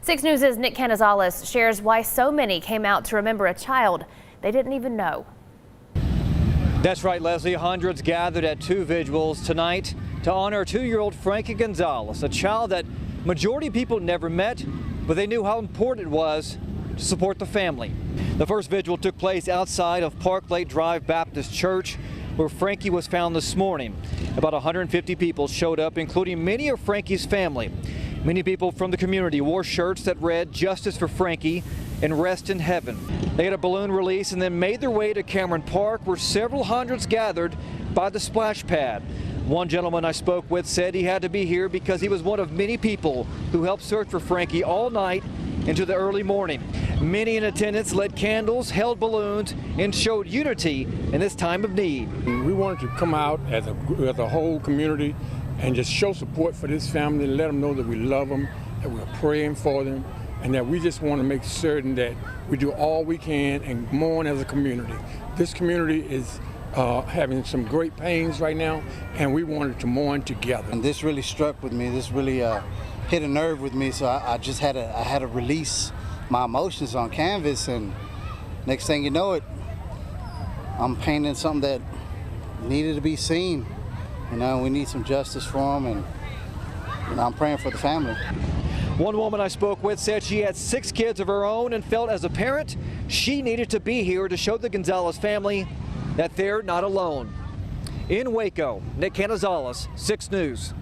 6 News' Nick Gonzalez shares why so many came out to remember a child they didn't even know. That's right, Leslie. Hundreds gathered at 2 vigils tonight to honor 2-year-old Frankie Gonzalez, a child that majority of people never met, but they knew how important it was to support the family. The first vigil took place outside of Park Lake Drive Baptist Church, where Frankie was found this morning. About 150 people showed up, including many of Frankie's family. Many people from the community wore shirts that read "Justice for Frankie" and "Rest in Heaven." They had a balloon release and then made their way to Cameron Park, where several hundreds gathered by the splash pad. One gentleman I spoke with said he had to be here because he was one of many people who helped search for Frankie all night into the early morning. Many in attendance lit candles, held balloons, and showed unity in this time of need. We wanted to come out as a whole community and just show support for this family, let them know that we love them, that we're praying for them, and that we just want to make certain that we do all we can and mourn as a community. This community is having some great pains right now, and we wanted to mourn together. And this really struck with me. This really hit a nerve with me. So I just had to release my emotions on canvas, and next thing you know, I'm painting something that needed to be seen. You know, we need some justice for them, and I'm praying for the family. One woman I spoke with said she had 6 kids of her own and felt as a parent she needed to be here to show the Gonzalez family that they're not alone. In Waco, Nick Gonzalez, 6 News.